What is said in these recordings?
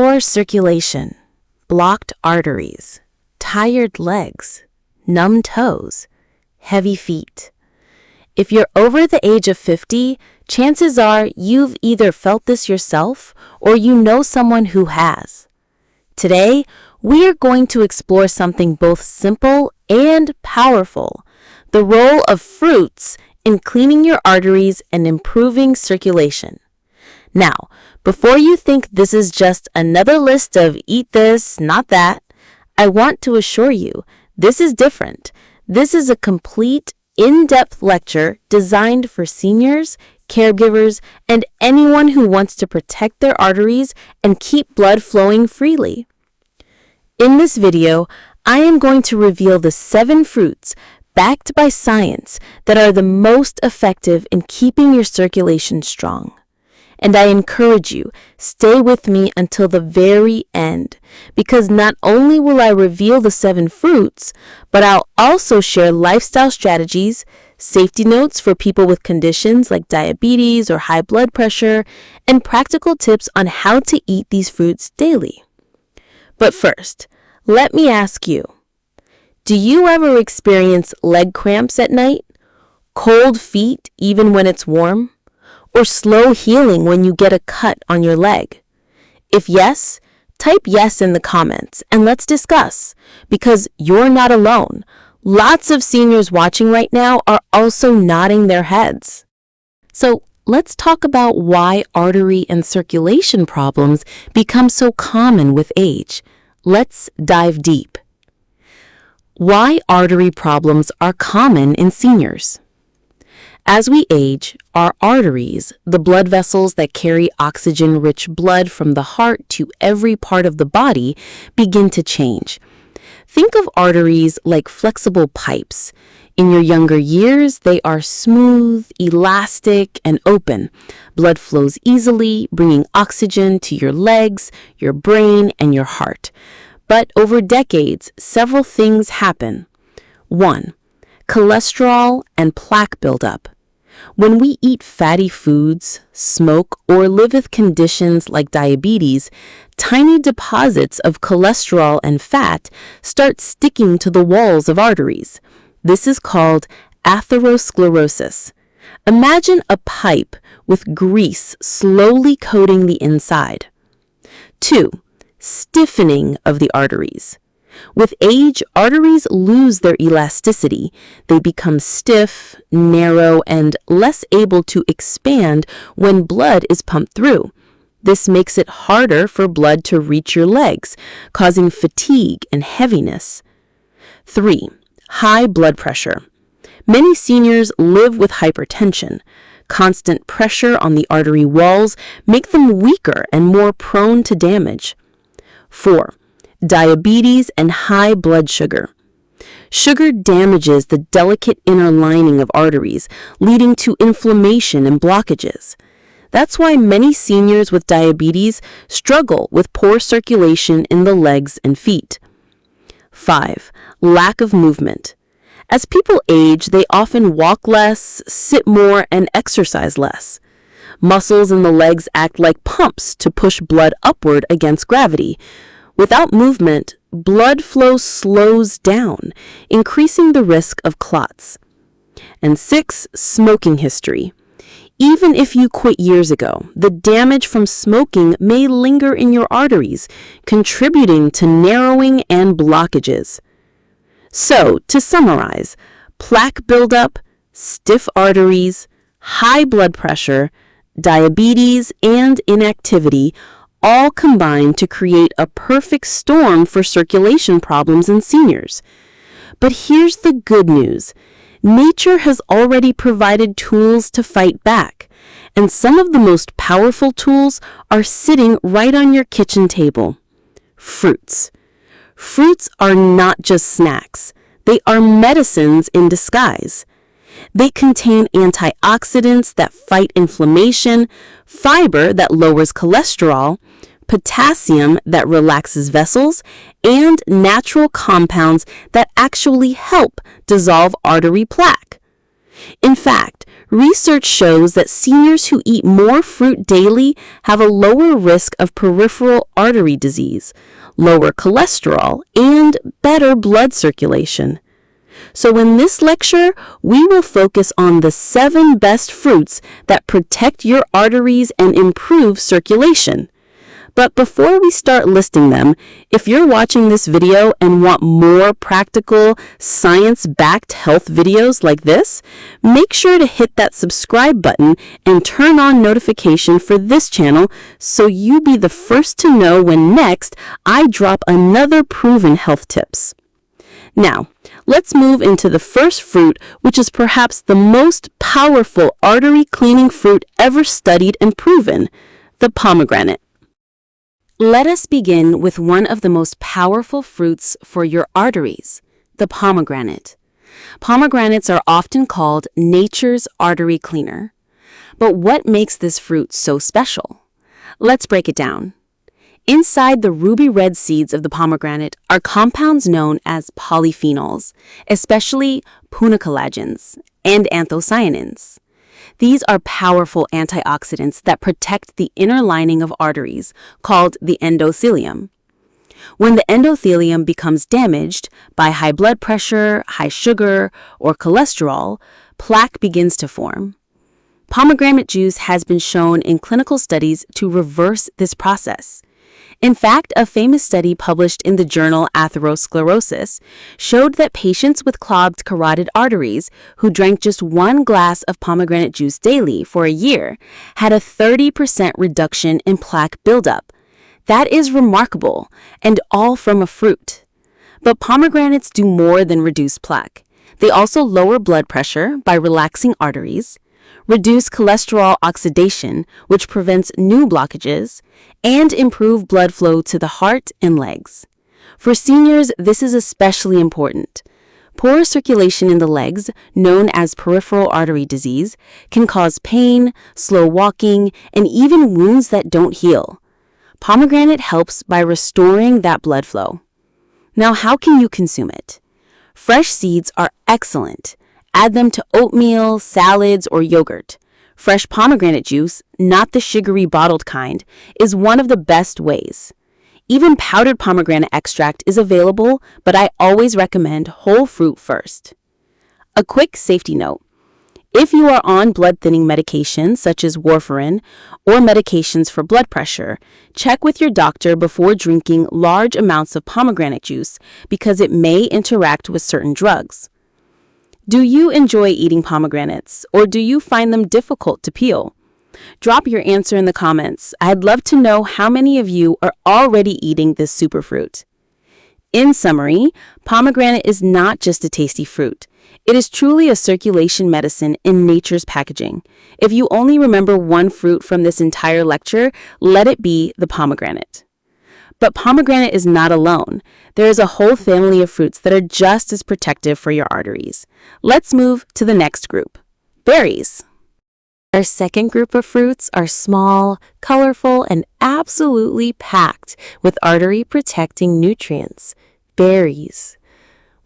Poor circulation, blocked arteries, tired legs, numb toes, heavy feet. If you're over the age of 50, chances are you've either felt this yourself or you know someone who has. Today, we are going to explore something both simple and powerful: the role of fruits in cleaning your arteries and improving circulation. Now, before you think this is just another list of eat this, not that, I want to assure you this is different. This is a complete, in-depth lecture designed for seniors, caregivers, and anyone who wants to protect their arteries and keep blood flowing freely. In this video, I am going to reveal the 7 fruits backed by science that are the most effective in keeping your circulation strong. And I encourage you, stay with me until the very end, because not only will I reveal the 7 fruits, but I'll also share lifestyle strategies, safety notes for people with conditions like diabetes or high blood pressure, and practical tips on how to eat these fruits daily. But first, let me ask you, do you ever experience leg cramps at night? Cold feet even when it's warm? Or slow healing when you get a cut on your leg? If yes, type yes in the comments and let's discuss, because you're not alone. Lots of seniors watching right now are also nodding their heads. So let's talk about why artery and circulation problems become so common with age. Let's dive deep. Why artery problems are common in seniors. As we age, our arteries, the blood vessels that carry oxygen-rich blood from the heart to every part of the body, begin to change. Think of arteries like flexible pipes. In your younger years, they are smooth, elastic, and open. Blood flows easily, bringing oxygen to your legs, your brain, and your heart. But over decades, several things happen. 1. Cholesterol and plaque buildup. When we eat fatty foods, smoke, or live with conditions like diabetes, tiny deposits of cholesterol and fat start sticking to the walls of arteries. This is called atherosclerosis. Imagine a pipe with grease slowly coating the inside. 2. Stiffening of the arteries. With age, arteries lose their elasticity. They become stiff, narrow, and less able to expand when blood is pumped through. This makes it harder for blood to reach your legs, causing fatigue and heaviness. 3. High blood pressure. Many seniors live with hypertension. Constant pressure on the artery walls make them weaker and more prone to damage. 4. Diabetes and high blood sugar. Sugar damages the delicate inner lining of arteries, leading to inflammation and blockages. That's why many seniors with diabetes struggle with poor circulation in the legs and feet. 5. Lack of movement. As people age, they often walk less, sit more, and exercise less. Muscles in the legs act like pumps to push blood upward against gravity. Without movement, blood flow slows down, increasing the risk of clots. And 6. Smoking history. Even if you quit years ago, the damage from smoking may linger in your arteries, contributing to narrowing and blockages. So, to summarize, plaque buildup, stiff arteries, high blood pressure, diabetes, and inactivity all combine to create a perfect storm for circulation problems in seniors. But here's the good news. Nature has already provided tools to fight back, and some of the most powerful tools are sitting right on your kitchen table. Fruits. Fruits are not just snacks. They are medicines in disguise. They contain antioxidants that fight inflammation, fiber that lowers cholesterol, potassium that relaxes vessels, and natural compounds that actually help dissolve artery plaque. In fact, Research shows that seniors who eat more fruit daily have a lower risk of peripheral artery disease, lower cholesterol, and better blood circulation. So in this lecture, we will focus on the 7 best fruits that protect your arteries and improve circulation. But before we start listing them, if you're watching this video and want more practical, science-backed health videos like this, make sure to hit that subscribe button and turn on notification for this channel so you be the first to know when next I drop another proven health tips. Now, let's move into the first fruit, which is perhaps the most powerful artery-cleaning fruit ever studied and proven, the pomegranate. Let us begin with one of the most powerful fruits for your arteries, the pomegranate. Pomegranates are often called nature's artery cleaner. But what makes this fruit so special? Let's break it down. Inside the ruby red seeds of the pomegranate are compounds known as polyphenols, especially punicolagens and anthocyanins. These are powerful antioxidants that protect the inner lining of arteries, called the endothelium. When the endothelium becomes damaged by high blood pressure, high sugar, or cholesterol, plaque begins to form. Pomegranate juice has been shown in clinical studies to reverse this process. In fact, a famous study published in the journal Atherosclerosis showed that patients with clogged carotid arteries who drank just 1 glass of pomegranate juice daily for a year had a 30% reduction in plaque buildup. That is remarkable, and all from a fruit. But pomegranates do more than reduce plaque. They also lower blood pressure by relaxing arteries, reduce cholesterol oxidation, which prevents new blockages, and improve blood flow to the heart and legs. For seniors, this is especially important. Poor circulation in the legs, known as peripheral artery disease, can cause pain, slow walking, and even wounds that don't heal. Pomegranate helps by restoring that blood flow. Now, how can you consume it? Fresh seeds are excellent. Add them to oatmeal, salads, or yogurt. Fresh pomegranate juice, not the sugary bottled kind, is one of the best ways. Even powdered pomegranate extract is available, but I always recommend whole fruit first. A quick safety note. If you are on blood-thinning medications such as warfarin or medications for blood pressure, check with your doctor before drinking large amounts of pomegranate juice because it may interact with certain drugs. Do you enjoy eating pomegranates, or do you find them difficult to peel? Drop your answer in the comments. I'd love to know how many of you are already eating this superfruit. In summary, pomegranate is not just a tasty fruit. It is truly a circulation medicine in nature's packaging. If you only remember one fruit from this entire lecture, let it be the pomegranate. But pomegranate is not alone. There is a whole family of fruits that are just as protective for your arteries. Let's move to the next group, berries. Our second group of fruits are small, colorful, and absolutely packed with artery-protecting nutrients, berries.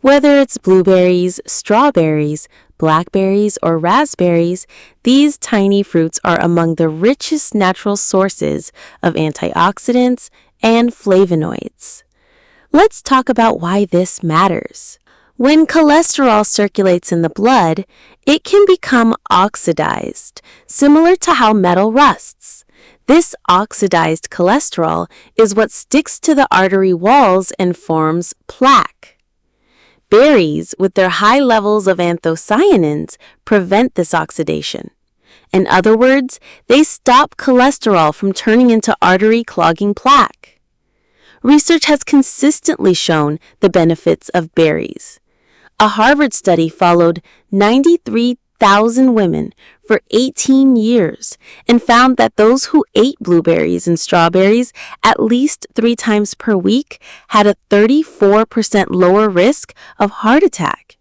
Whether it's blueberries, strawberries, blackberries, or raspberries, these tiny fruits are among the richest natural sources of antioxidants and flavonoids. Let's talk about why this matters. When cholesterol circulates in the blood, it can become oxidized, similar to how metal rusts. This oxidized cholesterol is what sticks to the artery walls and forms plaque. Berries, with their high levels of anthocyanins, prevent this oxidation. In other words, they stop cholesterol from turning into artery-clogging plaque. Research has consistently shown the benefits of berries. A Harvard study followed 93,000 women for 18 years and found that those who ate blueberries and strawberries at least 3 times per week had a 34% lower risk of heart attack.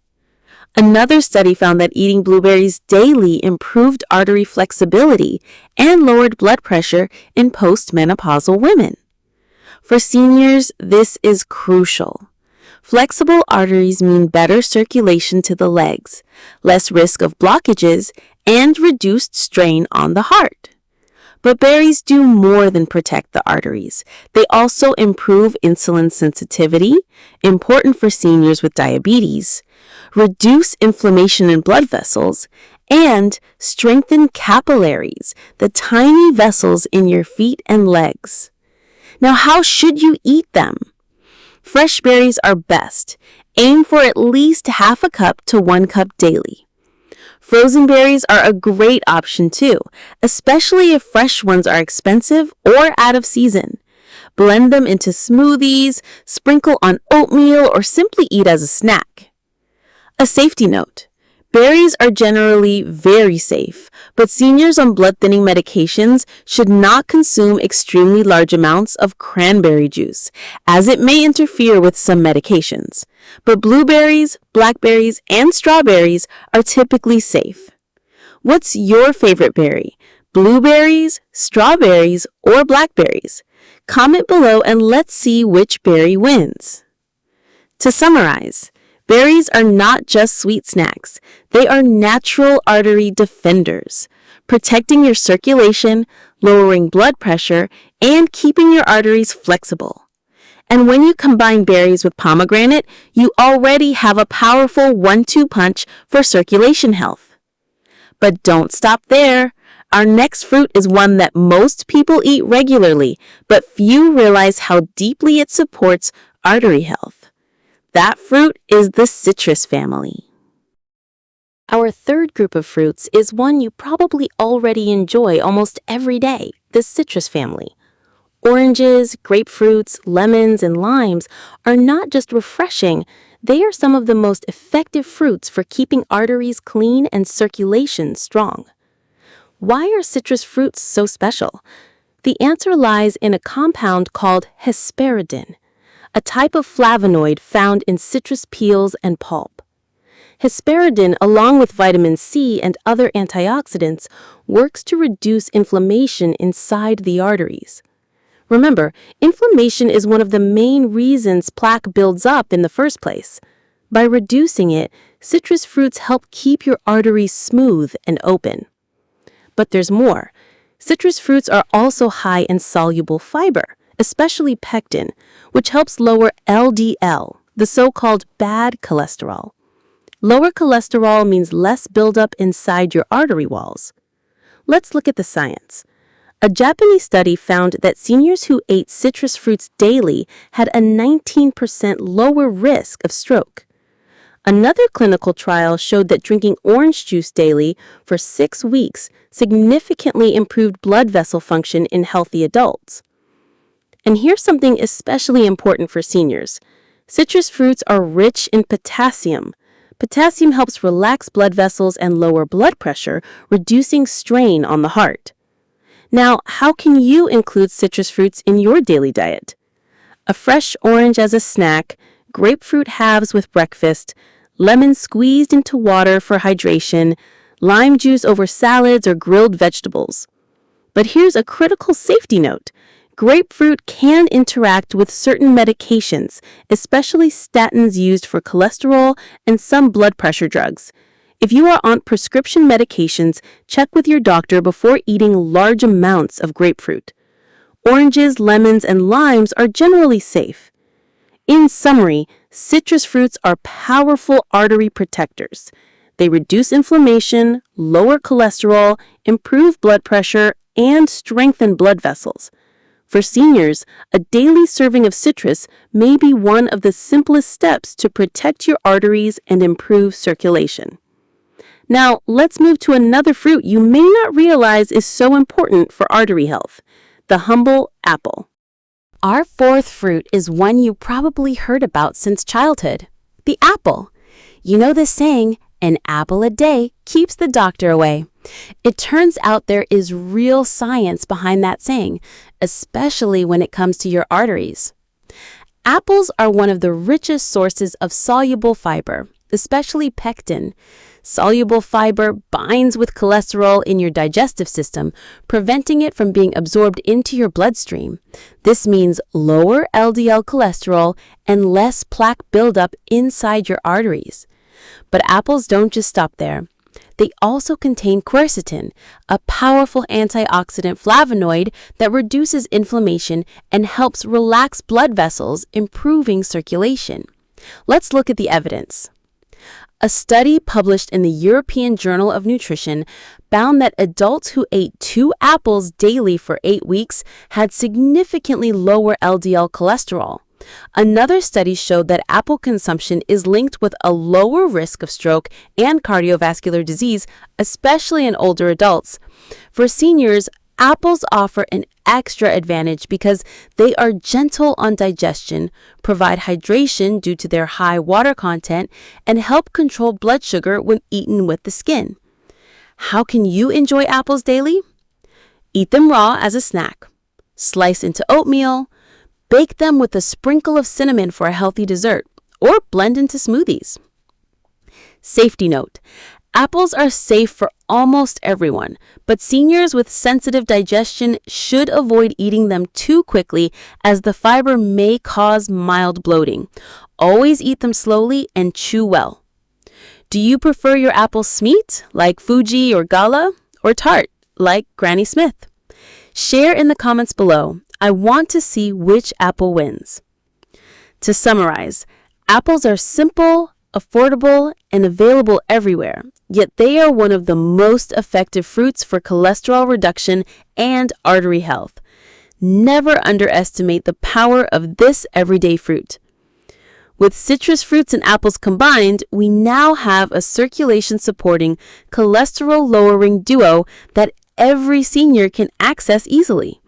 Another study found that eating blueberries daily improved artery flexibility and lowered blood pressure in postmenopausal women. For seniors, this is crucial. Flexible arteries mean better circulation to the legs, less risk of blockages, and reduced strain on the heart. But berries do more than protect the arteries. They also improve insulin sensitivity, important for seniors with diabetes, reduce inflammation in blood vessels, and strengthen capillaries, the tiny vessels in your feet and legs. Now, how should you eat them? Fresh berries are best. Aim for at least half a cup to 1 cup daily. Frozen berries are a great option too, especially if fresh ones are expensive or out of season. Blend them into smoothies, sprinkle on oatmeal, or simply eat as a snack. A safety note. Berries are generally very safe, but seniors on blood-thinning medications should not consume extremely large amounts of cranberry juice, as it may interfere with some medications. But blueberries, blackberries, and strawberries are typically safe. What's your favorite berry? Blueberries, strawberries, or blackberries? Comment below and let's see which berry wins. To summarize, berries are not just sweet snacks. They are natural artery defenders, protecting your circulation, lowering blood pressure, and keeping your arteries flexible. And when you combine berries with pomegranate, you already have a powerful 1-2 punch for circulation health. But don't stop there. Our next fruit is one that most people eat regularly, but few realize how deeply it supports artery health. That fruit is the citrus family. Our third group of fruits is one you probably already enjoy almost every day, the citrus family. Oranges, grapefruits, lemons, and limes are not just refreshing, they are some of the most effective fruits for keeping arteries clean and circulation strong. Why are citrus fruits so special? The answer lies in a compound called hesperidin, a type of flavonoid found in citrus peels and pulp. Hesperidin, along with vitamin C and other antioxidants, works to reduce inflammation inside the arteries. Remember, inflammation is one of the main reasons plaque builds up in the first place. By reducing it, citrus fruits help keep your arteries smooth and open. But there's more. Citrus fruits are also high in soluble fiber, especially pectin, which helps lower LDL, the so-called bad cholesterol. Lower cholesterol means less buildup inside your artery walls. Let's look at the science. A Japanese study found that seniors who ate citrus fruits daily had a 19% lower risk of stroke. Another clinical trial showed that drinking orange juice daily for 6 weeks significantly improved blood vessel function in healthy adults. And here's something especially important for seniors. Citrus fruits are rich in potassium. Potassium helps relax blood vessels and lower blood pressure, reducing strain on the heart. Now, how can you include citrus fruits in your daily diet? A fresh orange as a snack, grapefruit halves with breakfast, lemon squeezed into water for hydration, lime juice over salads or grilled vegetables. But here's a critical safety note. Grapefruit can interact with certain medications, especially statins used for cholesterol and some blood pressure drugs. If you are on prescription medications, check with your doctor before eating large amounts of grapefruit. Oranges, lemons, and limes are generally safe. In summary, citrus fruits are powerful artery protectors. They reduce inflammation, lower cholesterol, improve blood pressure, and strengthen blood vessels. For seniors, a daily serving of citrus may be one of the simplest steps to protect your arteries and improve circulation. Now, let's move to another fruit you may not realize is so important for artery health, the humble apple. Our fourth fruit is one you probably heard about since childhood, the apple. You know the saying, an apple a day keeps the doctor away. It turns out there is real science behind that saying, especially when it comes to your arteries. Apples are one of the richest sources of soluble fiber, especially pectin. Soluble fiber binds with cholesterol in your digestive system, preventing it from being absorbed into your bloodstream. This means lower LDL cholesterol and less plaque buildup inside your arteries. But apples don't just stop there. They also contain quercetin, a powerful antioxidant flavonoid that reduces inflammation and helps relax blood vessels, improving circulation. Let's look at the evidence. A study published in the European Journal of Nutrition found that adults who ate 2 apples daily for 8 weeks had significantly lower LDL cholesterol. Another study showed that apple consumption is linked with a lower risk of stroke and cardiovascular disease, especially in older adults. For seniors, apples offer an extra advantage because they are gentle on digestion, provide hydration due to their high water content, and help control blood sugar when eaten with the skin. How can you enjoy apples daily? Eat them raw as a snack. Slice into oatmeal. Bake them with a sprinkle of cinnamon for a healthy dessert, or blend into smoothies. Safety note: apples are safe for almost everyone, but seniors with sensitive digestion should avoid eating them too quickly as the fiber may cause mild bloating. Always eat them slowly and chew well. Do you prefer your apples sweet, like Fuji or Gala, or tart, like Granny Smith? Share in the comments below. I want to see which apple wins. To summarize, apples are simple, affordable, and available everywhere, yet they are one of the most effective fruits for cholesterol reduction and artery health. Never underestimate the power of this everyday fruit. With citrus fruits and apples combined, we now have a circulation-supporting, cholesterol-lowering duo that every senior can access easily.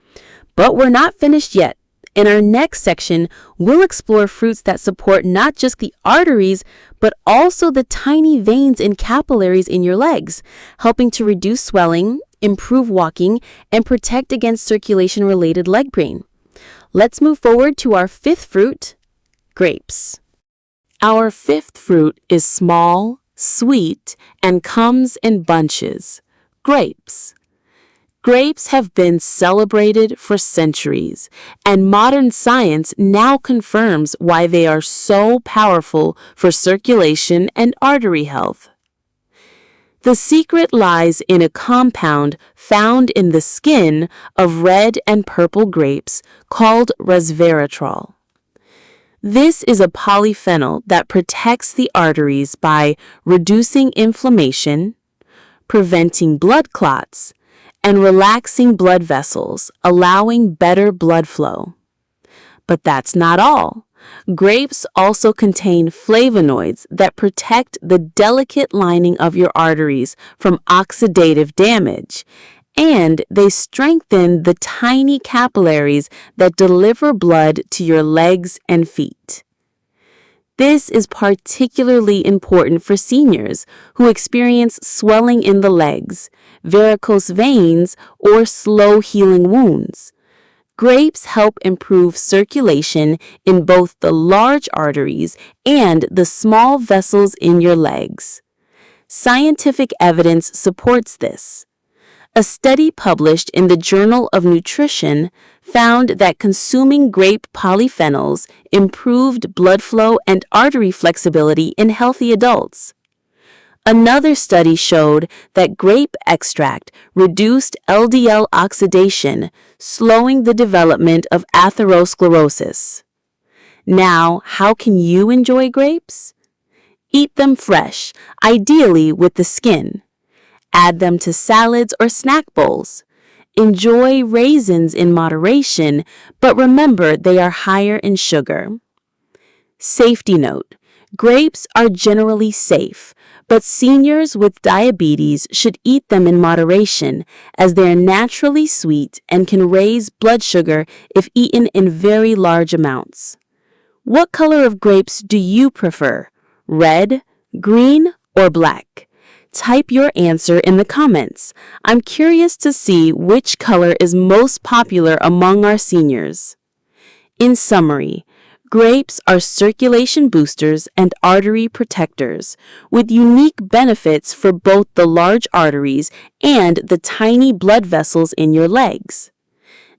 But we're not finished yet. In our next section, we'll explore fruits that support not just the arteries, but also the tiny veins and capillaries in your legs, helping to reduce swelling, improve walking, and protect against circulation-related leg pain. Let's move forward to our 5th fruit, grapes. Our 5th fruit is small, sweet, and comes in bunches, grapes. Grapes have been celebrated for centuries, and modern science now confirms why they are so powerful for circulation and artery health. The secret lies in a compound found in the skin of red and purple grapes called resveratrol. This is a polyphenol that protects the arteries by reducing inflammation, preventing blood clots, and relaxing blood vessels, allowing better blood flow. But that's not all. Grapes also contain flavonoids that protect the delicate lining of your arteries from oxidative damage, and they strengthen the tiny capillaries that deliver blood to your legs and feet. This is particularly important for seniors who experience swelling in the legs, varicose veins, or slow-healing wounds. Grapes help improve circulation in both the large arteries and the small vessels in your legs. Scientific evidence supports this. A study published in the Journal of Nutrition found that consuming grape polyphenols improved blood flow and artery flexibility in healthy adults. Another study showed that grape extract reduced LDL oxidation, slowing the development of atherosclerosis. Now, how can you enjoy grapes? Eat them fresh, ideally with the skin. Add them to salads or snack bowls. Enjoy raisins in moderation, but remember they are higher in sugar. Safety note: grapes are generally safe, but seniors with diabetes should eat them in moderation as they are naturally sweet and can raise blood sugar if eaten in very large amounts. What color of grapes do you prefer? Red, green, or black? Type your answer in the comments. I'm curious to see which color is most popular among our seniors. In summary, grapes are circulation boosters and artery protectors, with unique benefits for both the large arteries and the tiny blood vessels in your legs.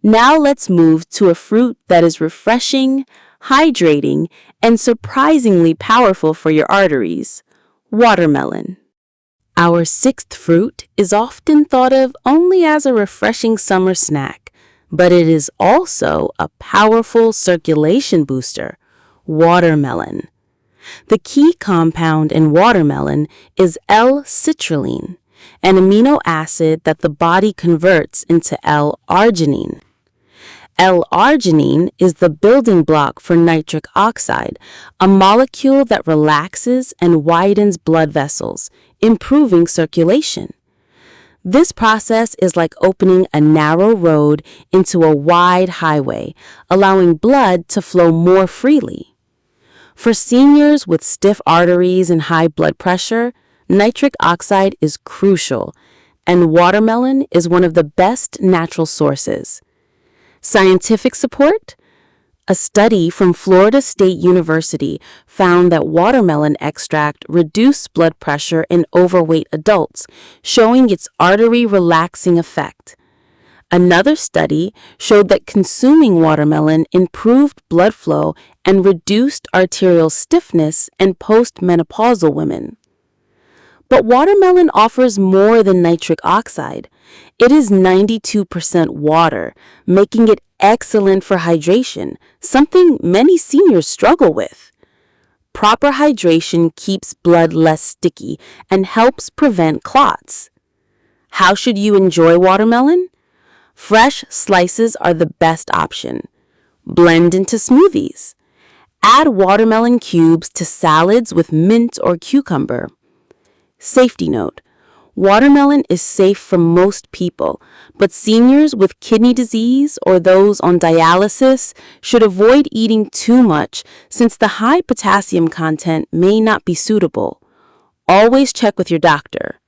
Now let's move to a fruit that is refreshing, hydrating, and surprisingly powerful for your arteries: watermelon. Our sixth fruit is often thought of only as a refreshing summer snack, but it is also a powerful circulation booster: watermelon. The key compound in watermelon is L-citrulline, an amino acid that the body converts into L-arginine. L-arginine is the building block for nitric oxide, a molecule that relaxes and widens blood vessels, improving circulation. This process is like opening a narrow road into a wide highway, allowing blood to flow more freely. For seniors with stiff arteries and high blood pressure, nitric oxide is crucial, and watermelon is one of the best natural sources. Scientific support? A study from Florida State University found that watermelon extract reduced blood pressure in overweight adults, showing its artery-relaxing effect. Another study showed that consuming watermelon improved blood flow and reduced arterial stiffness in postmenopausal women. But watermelon offers more than nitric oxide. It is 92% water, making it excellent for hydration, something many seniors struggle with. Proper hydration keeps blood less sticky and helps prevent clots. How should you enjoy watermelon? Fresh slices are the best option. Blend into smoothies. Add watermelon cubes to salads with mint or cucumber. Safety note: watermelon is safe for most people, but seniors with kidney disease or those on dialysis should avoid eating too much since the high potassium content may not be suitable. Always check with your doctor.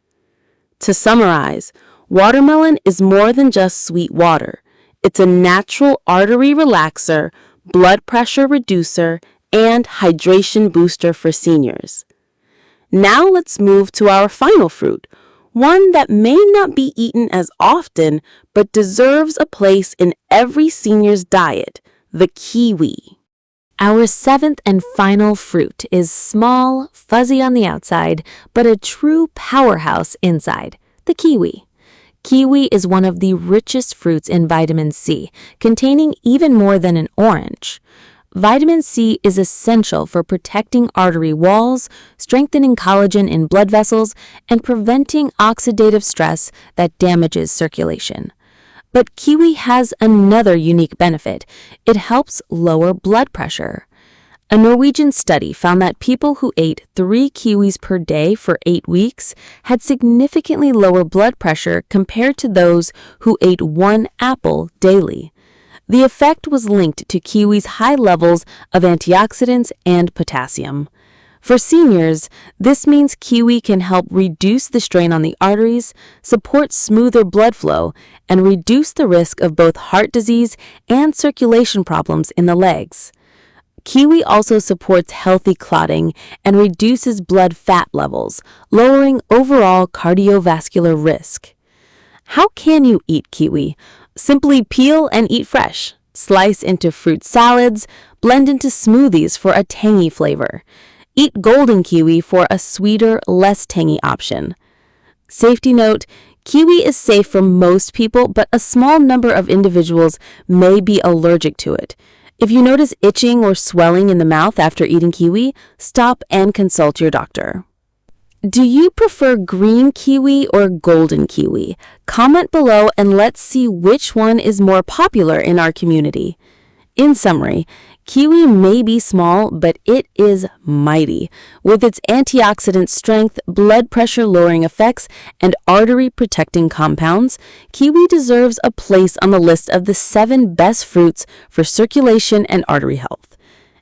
To summarize, watermelon is more than just sweet water. It's a natural artery relaxer, blood pressure reducer, and hydration booster for seniors. Now let's move to our final fruit, one that may not be eaten as often but deserves a place in every senior's diet: the kiwi. Our seventh and final fruit is small, fuzzy on the outside, but a true powerhouse inside: the kiwi. Kiwi is one of the richest fruits in vitamin C, containing even more than an orange. Vitamin C is essential for protecting artery walls, strengthening collagen in blood vessels, and preventing oxidative stress that damages circulation. But kiwi has another unique benefit. It helps lower blood pressure. A Norwegian study found that people who ate 3 kiwis per day for 8 weeks had significantly lower blood pressure compared to those who ate 1 apple daily. The effect was linked to kiwi's high levels of antioxidants and potassium. For seniors, this means kiwi can help reduce the strain on the arteries, support smoother blood flow, and reduce the risk of both heart disease and circulation problems in the legs. Kiwi also supports healthy clotting and reduces blood fat levels, lowering overall cardiovascular risk. How can you eat kiwi? Simply peel and eat fresh. Slice into fruit salads, blend into smoothies for a tangy flavor. Eat golden kiwi for a sweeter, less tangy option. Safety note: kiwi is safe for most people, but a small number of individuals may be allergic to it. If you notice itching or swelling in the mouth after eating kiwi, stop and consult your doctor. Do you prefer green kiwi or golden kiwi? Comment below and let's see which one is more popular in our community. In summary, kiwi may be small, but it is mighty. With its antioxidant strength, blood pressure lowering effects, and artery protecting compounds, kiwi deserves a place on the list of the 7 best fruits for circulation and artery health.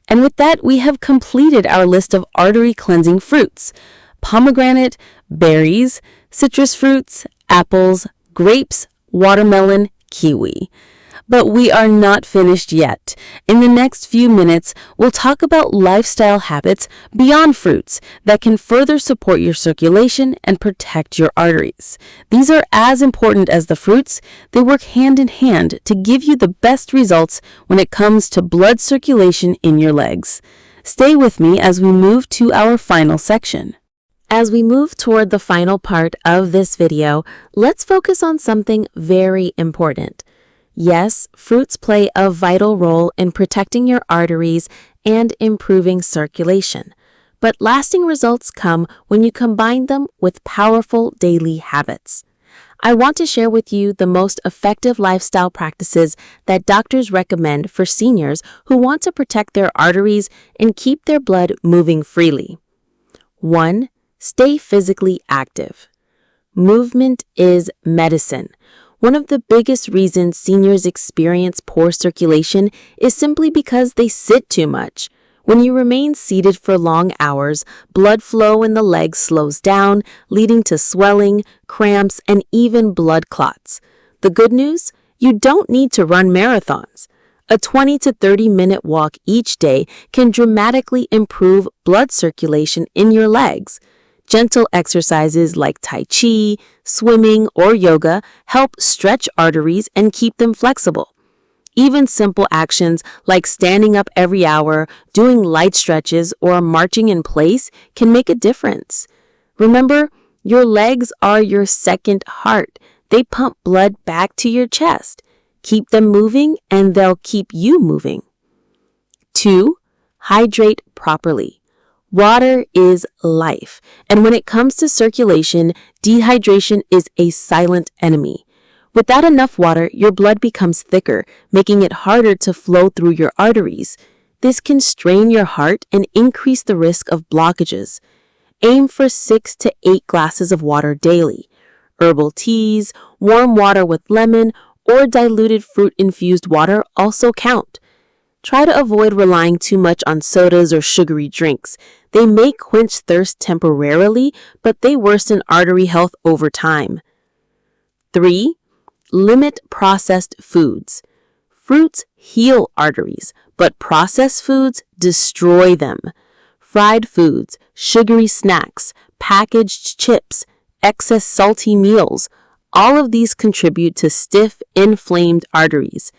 And with that, we have completed our list of artery cleansing fruits: pomegranate, berries, citrus fruits, apples, grapes, watermelon, kiwi. But we are not finished yet. In the next few minutes, we'll talk about lifestyle habits beyond fruits that can further support your circulation and protect your arteries. These are as important as the fruits. They work hand in hand to give you the best results when it comes to blood circulation in your legs. Stay with me as we move to our final section. As we move toward the final part of this video, let's focus on something very important. Yes, fruits play a vital role in protecting your arteries and improving circulation, but lasting results come when you combine them with powerful daily habits. I want to share with you the most effective lifestyle practices that doctors recommend for seniors who want to protect their arteries and keep their blood moving freely. 1. Stay physically active. Movement is medicine. One of the biggest reasons seniors experience poor circulation is simply because they sit too much. When you remain seated for long hours, blood flow in the legs slows down, leading to swelling, cramps, and even blood clots. The good news? You don't need to run marathons. A 20 to 30-minute walk each day can dramatically improve blood circulation in your legs. Gentle exercises like Tai Chi, swimming, or yoga help stretch arteries and keep them flexible. Even simple actions like standing up every hour, doing light stretches, or marching in place can make a difference. Remember, your legs are your second heart. They pump blood back to your chest. Keep them moving, and they'll keep you moving. 2. Hydrate properly. Water is life, and when it comes to circulation, dehydration is a silent enemy. Without enough water, your blood becomes thicker, making it harder to flow through your arteries. This can strain your heart and increase the risk of blockages. Aim for 6 to 8 glasses of water daily. Herbal teas, warm water with lemon, or diluted fruit-infused water also count. Try to avoid relying too much on sodas or sugary drinks. They may quench thirst temporarily, but they worsen artery health over time. 3. Limit processed foods. Fruits heal arteries, but processed foods destroy them. Fried foods, sugary snacks, packaged chips, excess salty meals, all of these contribute to stiff, inflamed arteries.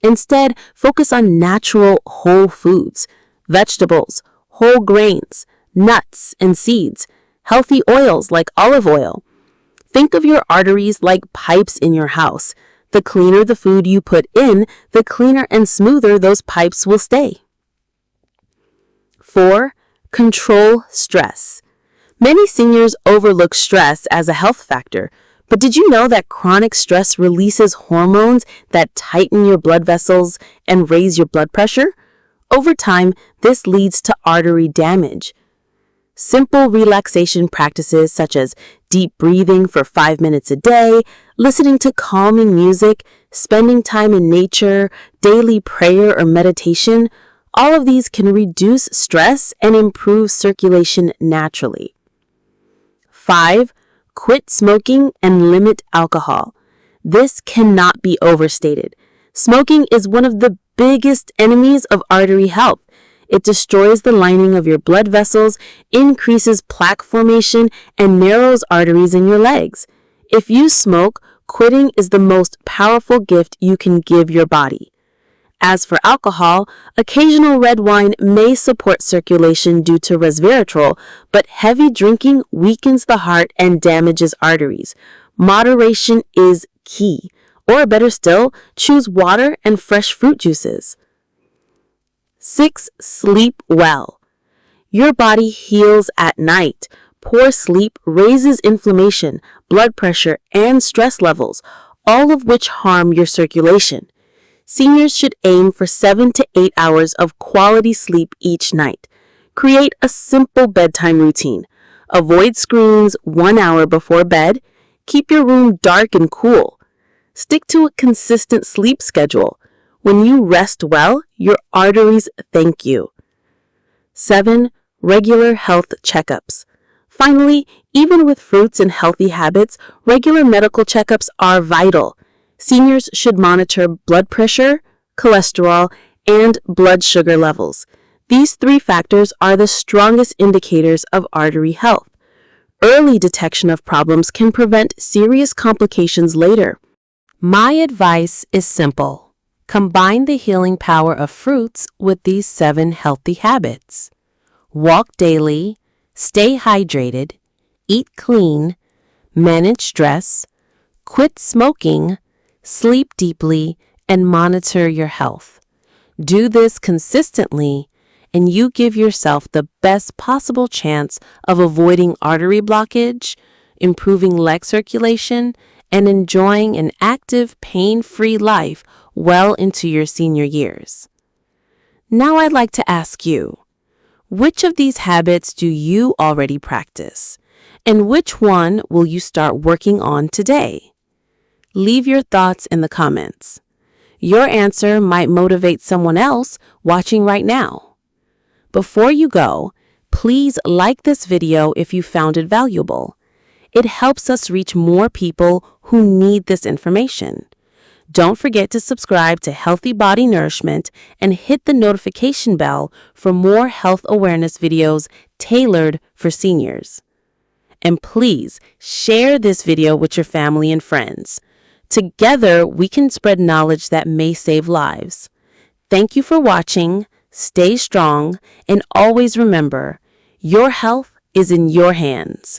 Instead, focus on natural whole foods, vegetables, whole grains, nuts and seeds, healthy oils like olive oil. Think of your arteries like pipes in your house. The cleaner the food you put in, the cleaner and smoother those pipes will stay. 4. Control stress. Many seniors overlook stress as a health factor, but did you know that chronic stress releases hormones that tighten your blood vessels and raise your blood pressure? Over time, this leads to artery damage. Simple relaxation practices such as deep breathing for 5 minutes a day, listening to calming music, spending time in nature, daily prayer or meditation, all of these can reduce stress and improve circulation naturally. 5. Quit smoking and limit alcohol. This cannot be overstated. Smoking is one of the biggest enemies of artery health. It destroys the lining of your blood vessels, increases plaque formation, and narrows arteries in your legs. If you smoke, quitting is the most powerful gift you can give your body. As for alcohol, occasional red wine may support circulation due to resveratrol, but heavy drinking weakens the heart and damages arteries. Moderation is key. Or better still, choose water and fresh fruit juices. 6. Sleep well. Your body heals at night. Poor sleep raises inflammation, blood pressure, and stress levels, all of which harm your circulation. Seniors should aim for 7 to 8 hours of quality sleep each night. Create a simple bedtime routine. Avoid screens 1 hour before bed. Keep your room dark and cool. Stick to a consistent sleep schedule. When you rest well, your arteries thank you. 7. Regular health checkups. Finally, even with fruits and healthy habits, regular medical checkups are vital. Seniors should monitor blood pressure, cholesterol, and blood sugar levels. These 3 factors are the strongest indicators of artery health. Early detection of problems can prevent serious complications later. My advice is simple. Combine the healing power of fruits with these 7 healthy habits. Walk daily, stay hydrated, eat clean, manage stress, quit smoking, sleep deeply, and monitor your health. Do this consistently, and you give yourself the best possible chance of avoiding artery blockage, improving leg circulation, and enjoying an active, pain-free life well into your senior years. Now I'd like to ask you, which of these habits do you already practice? And which one will you start working on today? Leave your thoughts in the comments. Your answer might motivate someone else watching right now. Before you go, please like this video if you found it valuable. It helps us reach more people who need this information. Don't forget to subscribe to Healthy Body Nourishment and hit the notification bell for more health awareness videos tailored for seniors. And please share this video with your family and friends. Together, we can spread knowledge that may save lives. Thank you for watching, stay strong, and always remember, your health is in your hands.